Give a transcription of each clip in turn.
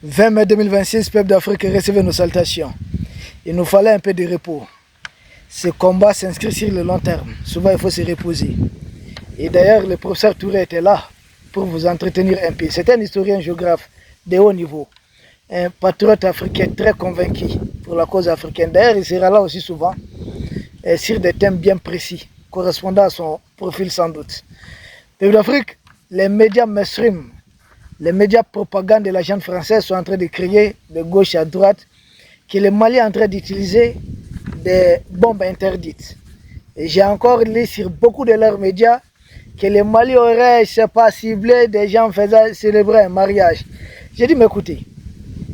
20 mai 2026, peuple d'Afrique, recevez nos salutations. Il nous fallait un peu de repos. Ce combat s'inscrit sur le long terme. Souvent, il faut se reposer. Et d'ailleurs, le professeur Touré était là pour vous entretenir un peu. C'est un historien géographe de haut niveau. Un patriote africain très convaincu pour la cause africaine. D'ailleurs, il sera là aussi souvent sur des thèmes bien précis, correspondant à son profil sans doute. Peuple d'Afrique, les médias mainstream, les médias propagande de l'agent française sont en train de créer de gauche à droite que le Mali est en train d'utiliser des bombes interdites. Et j'ai encore lu sur beaucoup de leurs médias que le Mali aurait, je ne sais pas, ciblé des gens faisant célébrer un mariage. J'ai dit, mais écoutez,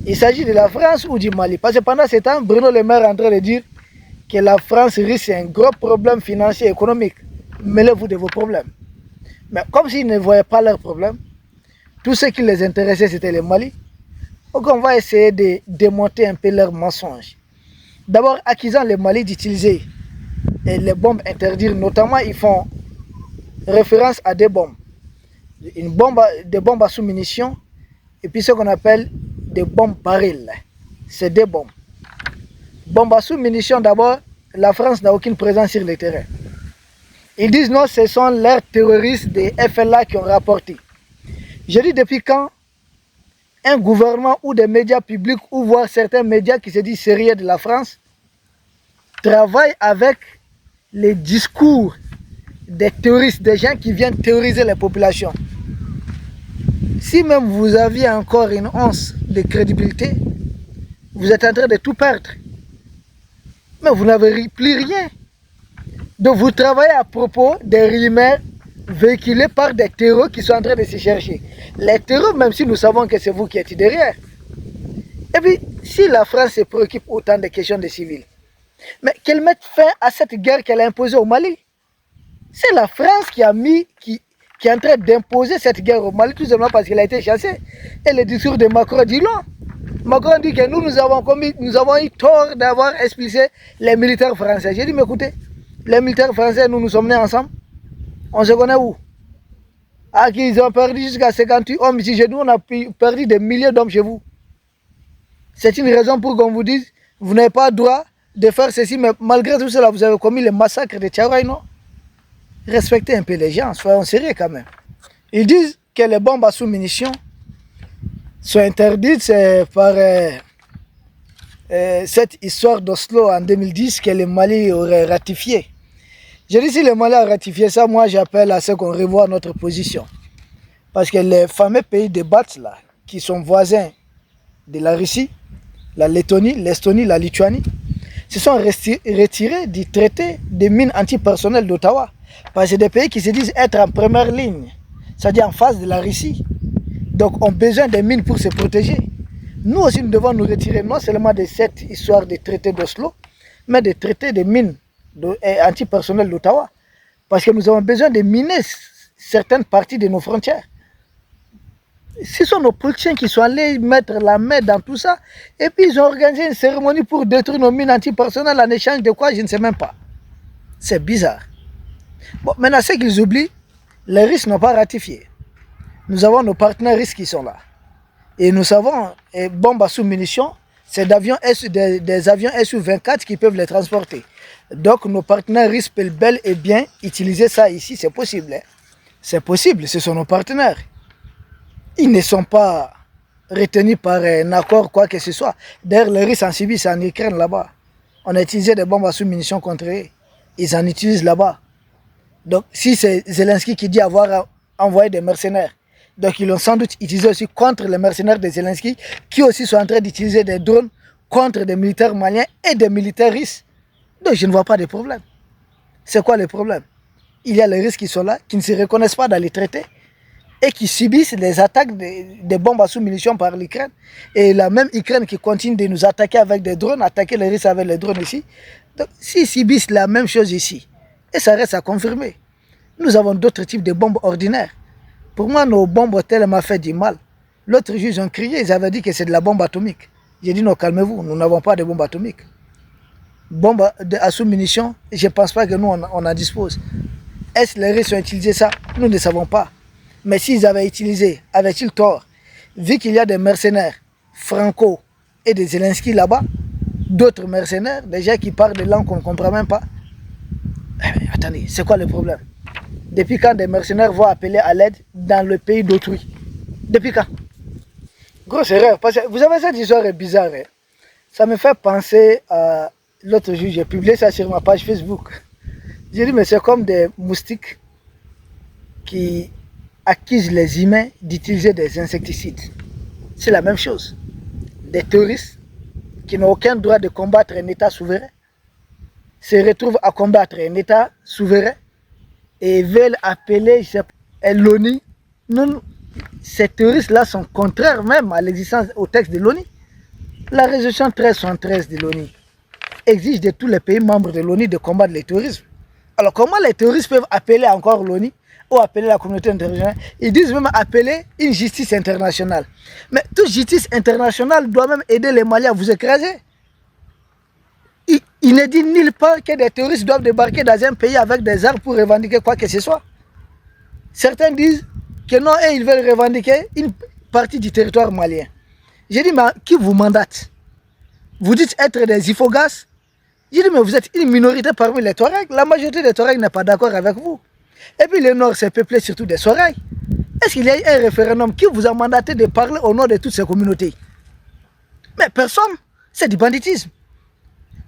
il s'agit de la France ou du Mali? Parce que pendant ce temps, Bruno Le Maire est en train de dire que la France risque un gros problème financier et économique. Mêlez-vous de vos problèmes. Mais comme s'ils ne voyaient pas leurs problèmes, tout ce qui les intéressait, c'était le Mali. Donc on va essayer de démonter un peu leurs mensonges. D'abord, accusant le Mali d'utiliser les bombes interdites, notamment ils font référence à des bombes. Des bombes à sous-munitions et puis ce qu'on appelle des bombes barils. C'est des bombes. Bombes à sous-munitions, d'abord, la France n'a aucune présence sur le terrain. Ils disent non, ce sont leurs terroristes des FLA qui ont rapporté. Je dis depuis quand un gouvernement ou des médias publics ou voire certains médias qui se disent sérieux de la France travaillent avec les discours des terroristes, des gens qui viennent terroriser les populations. Si même vous aviez encore une once de crédibilité, vous êtes en train de tout perdre. Mais vous n'avez plus rien. Donc vous travaillez à propos des rumeurs véhiculées par des terroristes qui sont en train de se chercher. Les terroristes, même si nous savons que c'est vous qui êtes derrière. Et puis, si la France se préoccupe autant des questions des civils, mais qu'elle mette fin à cette guerre qu'elle a imposée au Mali. C'est la France qui est en train d'imposer cette guerre au Mali, tout simplement parce qu'elle a été chassée. Et le discours de Macron dit non. Macron dit que nous avons eu tort d'avoir expulsé les militaires français. J'ai dit, mais écoutez, les militaires français, nous sommes nés ensemble. On se connaît où? Ah, qu'ils ont perdu jusqu'à 58 hommes ici chez nous, on a perdu des milliers d'hommes chez vous. C'est une raison pour qu'on vous dise, vous n'avez pas le droit de faire ceci, mais malgré tout cela, vous avez commis le massacre de Tchaouaï, non? Respectez un peu les gens, soyons sérieux quand même. Ils disent que les bombes à sous-munitions sont interdites, c'est par cette histoire d'Oslo en 2010 que le Mali aurait ratifié. Je dis si le Mali a ratifié ça, moi j'appelle à ce qu'on revoie notre position. Parce que les fameux pays de BAT là, qui sont voisins de la Russie, la Lettonie, l'Estonie, la Lituanie, se sont retirés du traité des mines antipersonnelles d'Ottawa. Parce que c'est des pays qui se disent être en première ligne, c'est-à-dire en face de la Russie. Donc ont besoin des mines pour se protéger. Nous aussi nous devons nous retirer non seulement de cette histoire de traité d'Oslo, mais des traités des mines antipersonnelles d'Ottawa. Parce que nous avons besoin de miner certaines parties de nos frontières. Ce sont nos politiciens qui sont allés mettre la main dans tout ça. Et puis ils ont organisé une cérémonie pour détruire nos mines antipersonnelles en échange de quoi, je ne sais même pas. C'est bizarre. Bon, maintenant, ce qu'ils oublient, les Russes n'ont pas ratifié. Nous avons nos partenaires russes qui sont là. Et nous savons, bombes à sous-munitions, c'est des avions Su-24 qui peuvent les transporter. Donc nos partenaires russes peuvent bel et bien utiliser ça ici, c'est possible. Hein? C'est possible, ce sont nos partenaires. Ils ne sont pas retenus par un accord, quoi que ce soit. D'ailleurs, les Russes en subissent en Ukraine là-bas. On a utilisé des bombes à sous-munitions contre eux. Ils en utilisent là-bas. Donc, si c'est Zelensky qui dit avoir envoyé des mercenaires, donc ils l'ont sans doute utilisé aussi contre les mercenaires de Zelensky, qui aussi sont en train d'utiliser des drones contre des militaires maliens et des militaires russes. Donc, je ne vois pas de problème. C'est quoi le problème? Il y a les Russes qui sont là, qui ne se reconnaissent pas dans les traités et qui subissent les attaques des bombes à sous-munitions par l'Ukraine. Et la même Ukraine qui continue de nous attaquer avec des drones, attaquer les Russes avec les drones ici. Donc, s'ils subissent la même chose ici, et ça reste à confirmer, nous avons d'autres types de bombes ordinaires. Pour moi, nos bombes ont tellement fait du mal. L'autre jour, ils ont crié, ils avaient dit que c'est de la bombe atomique. J'ai dit non, calmez-vous, nous n'avons pas de bombe atomique. Bombe à sous-munitions, je ne pense pas que nous, on en dispose. Est-ce que les Russes ont utilisé ça? Nous ne savons pas. Mais s'ils avaient utilisé, avaient-ils tort? Vu qu'il y a des mercenaires Franco et de Zelensky là-bas, d'autres mercenaires, des gens qui parlent des langues qu'on ne comprend même pas. Mais attendez, c'est quoi le problème? Depuis quand des mercenaires vont appeler à l'aide dans le pays d'autrui? Depuis quand? Grosse erreur, parce que vous savez, cette histoire est bizarre. Hein? Ça me fait penser à l'autre jour, j'ai publié ça sur ma page Facebook. J'ai dit, mais c'est comme des moustiques qui accusent les humains d'utiliser des insecticides. C'est la même chose. Des terroristes qui n'ont aucun droit de combattre un État souverain se retrouvent à combattre un État souverain et veulent appeler l'ONU. Non, ces terroristes-là sont contraires même à l'existence, au texte de l'ONU. La résolution 1373 de l'ONU exige de tous les pays membres de l'ONU de combattre le terrorisme. Alors comment les terroristes peuvent appeler encore l'ONU ou appeler la communauté internationale? Ils disent même appeler une justice internationale. Mais toute justice internationale doit même aider les Maliens à vous écraser. Il ne dit nulle part que des terroristes doivent débarquer dans un pays avec des armes pour revendiquer quoi que ce soit. Certains disent que non, et ils veulent revendiquer une partie du territoire malien. J'ai dit, mais qui vous mandate? Vous dites être des Ifogas. J'ai dit, mais vous êtes une minorité parmi les Touaregs. La majorité des Touaregs n'est pas d'accord avec vous. Et puis le Nord s'est peuplé surtout des Touaregs. Est-ce qu'il y a eu un référendum qui vous a mandaté de parler au nom de toutes ces communautés? Mais personne. C'est du banditisme.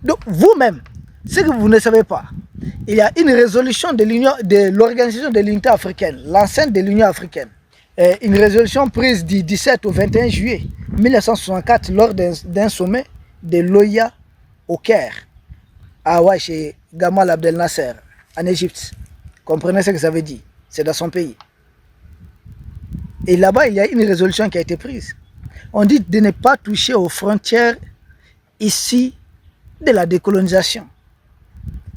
Donc vous-même, ce que vous ne savez pas, il y a une résolution de l'Organisation de l'Unité africaine, l'enceinte de l'Union africaine. Une résolution prise du 17 au 21 juillet 1964 lors d'un sommet de l'OIA au Caire, chez Gamal Abdel Nasser, en Égypte. Comprenez ce que ça veut dire? C'est dans son pays. Et là-bas, il y a une résolution qui a été prise. On dit de ne pas toucher aux frontières ici de la décolonisation.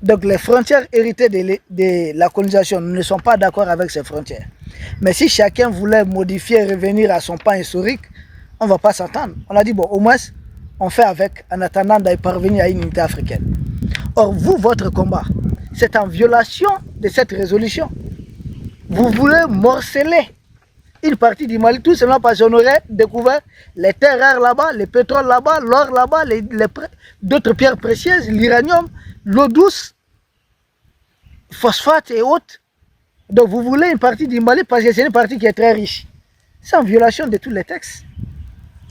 Donc les frontières héritées de la colonisation, nous ne sommes pas d'accord avec ces frontières. Mais si chacun voulait modifier, revenir à son pan historique, on ne va pas s'entendre. On a dit, bon, au moins, on fait avec en attendant d'y parvenir à une unité africaine. Or, vous, votre combat, c'est en violation de cette résolution. Vous voulez morceler une partie du Mali, tout simplement parce qu'on aurait découvert les terres rares là-bas, le pétrole là-bas, l'or là-bas, d'autres pierres précieuses, l'uranium, l'eau douce, phosphate et autres. Donc vous voulez une partie du Mali parce que c'est une partie qui est très riche. C'est en violation de tous les textes.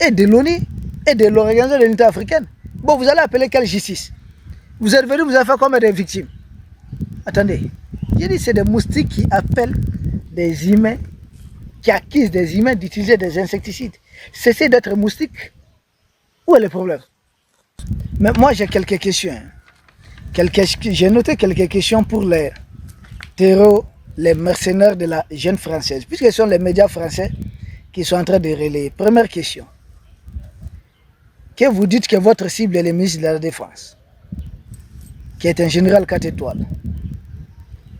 Et de l'ONU et de l'Organisation de l'Unité africaine. Bon, vous allez appeler quelle justice? Vous êtes venu, vous avez fait combien de victimes? Attendez, j'ai dit c'est des moustiques qui appellent des humains, qui accusent des humains d'utiliser des insecticides. Cessez d'être moustique. Où est le problème? Mais moi j'ai quelques questions. J'ai noté quelques questions pour les terreaux, les mercenaires de la jeune française, puisque ce sont les médias français qui sont en train de relayer. Première question. Que vous dites que votre cible est le ministre de la Défense, qui est un général 4 étoiles.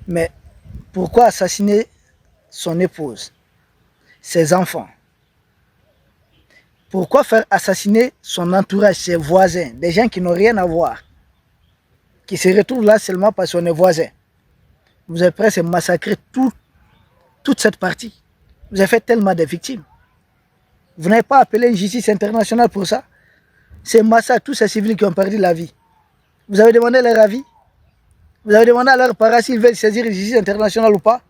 Mais pourquoi assassiner son épouse, ses enfants? Pourquoi faire assassiner son entourage, ses voisins, des gens qui n'ont rien à voir, qui se retrouvent là seulement parce qu'on est voisins? Vous avez presque massacré toute cette partie. Vous avez fait tellement de victimes. Vous n'avez pas appelé une justice internationale pour ça? C'est massacre tous ces civils qui ont perdu la vie. Vous avez demandé leur avis? Vous avez demandé à leurs parents s'ils veulent saisir une justice internationale ou pas?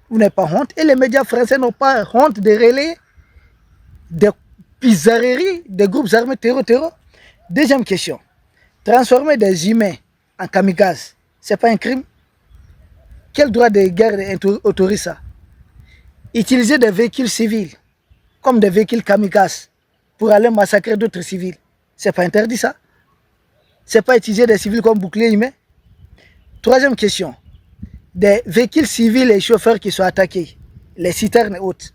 Vous n'avez pas honte? Et les médias français n'ont pas honte de relayer des bizarreries des groupes armés terror. Deuxième question. Transformer des humains en kamikazes, ce n'est pas un crime? Quel droit de guerre autorise ça? Utiliser des véhicules civils comme des véhicules kamikazes pour aller massacrer d'autres civils, ce n'est pas interdit ça? Ce n'est pas utiliser des civils comme boucliers humains? Troisième question. Des véhicules civils et chauffeurs qui sont attaqués, les citernes et autres.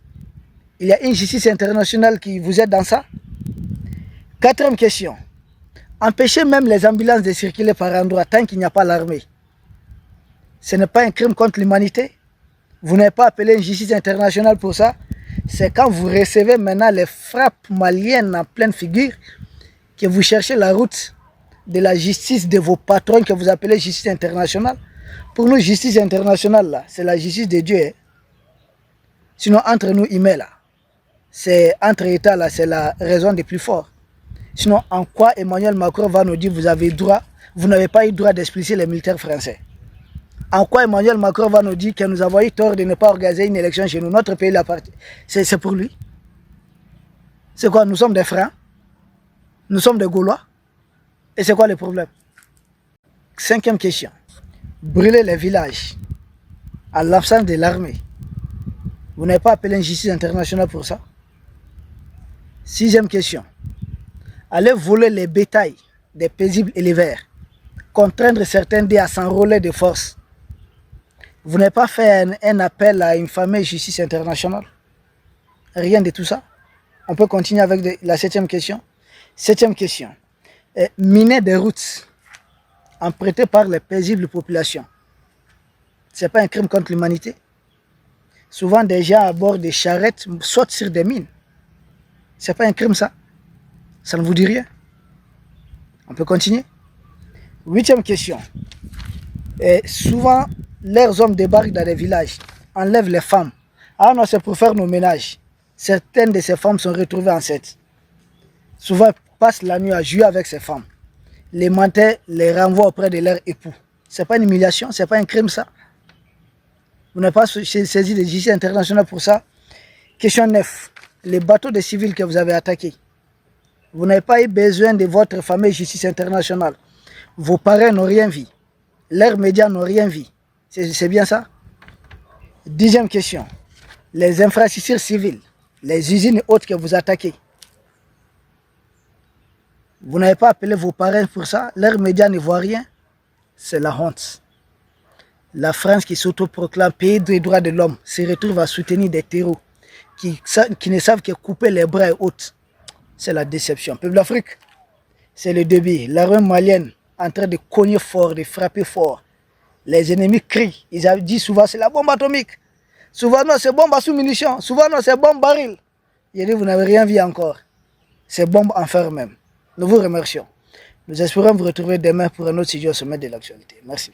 Il y a une justice internationale qui vous aide dans ça? Quatrième question. Empêcher même les ambulances de circuler par endroits tant qu'il n'y a pas l'armée. Ce n'est pas un crime contre l'humanité? Vous n'avez pas appelé une justice internationale pour ça? C'est quand vous recevez maintenant les frappes maliennes en pleine figure que vous cherchez la route de la justice de vos patrons que vous appelez justice internationale. Pour nous, justice internationale, là, c'est la justice de Dieu. Hein. Sinon, entre nous, il met là. c'est entre États là, c'est la raison des plus forts. Sinon, en quoi Emmanuel Macron va nous dire vous avez droit, vous n'avez pas eu droit d'expulser les militaires français? En quoi Emmanuel Macron va nous dire que nous avons eu tort de ne pas organiser une élection chez nous? Notre pays l'appartient. C'est pour lui. C'est quoi? Nous sommes des Francs? Nous sommes des Gaulois? Et c'est quoi le problème? Cinquième question. Brûler les villages à l'absence de l'armée. Vous n'avez pas appelé une justice internationale pour ça? Sixième question. Aller voler les bétails des paisibles éleveurs, contraindre certains dés à s'enrôler de force. Vous n'avez pas fait un appel à une fameuse justice internationale? Rien de tout ça. On peut continuer avec la septième question. Septième question. Miner des routes empruntées par les paisibles populations. Ce n'est pas un crime contre l'humanité? Souvent, des gens à bord des charrettes sautent sur des mines. Ce n'est pas un crime, ça? Ça ne vous dit rien? On peut continuer? Huitième question. Souvent, leurs hommes débarquent dans les villages, enlèvent les femmes. Ah non, c'est pour faire nos ménages. Certaines de ces femmes sont retrouvées enceintes. Souvent, ils passent la nuit à jouer avec ces femmes. Les menteurs les renvoient auprès de leurs époux. Ce n'est pas une humiliation, ce n'est pas un crime, ça? Vous n'avez pas saisi de justice internationale pour ça? Question 9. Les bateaux de civils que vous avez attaqués. Vous n'avez pas eu besoin de votre fameuse justice internationale. Vos parents n'ont rien vu. Leurs médias n'ont rien vu. C'est bien ça? Dixième question. Les infrastructures civiles, les usines et autres que vous attaquez. Vous n'avez pas appelé vos parents pour ça? Leurs médias ne voient rien? C'est la honte. La France qui s'autoproclame pays des droits de l'homme se retrouve à soutenir des terreaux qui ne savent que couper les bras et autres. C'est la déception. Peuple d'Afrique, c'est le début. L'armée malienne en train de cogner fort, de frapper fort. Les ennemis crient. Ils disent souvent c'est la bombe atomique. Souvent non, c'est bombe à sous-munitions. Souvent non, c'est bombe baril. Il dit vous n'avez rien vu encore. C'est bombe en fer même. Nous vous remercions. Nous espérons vous retrouver demain pour un autre sujet au sommet de l'actualité. Merci.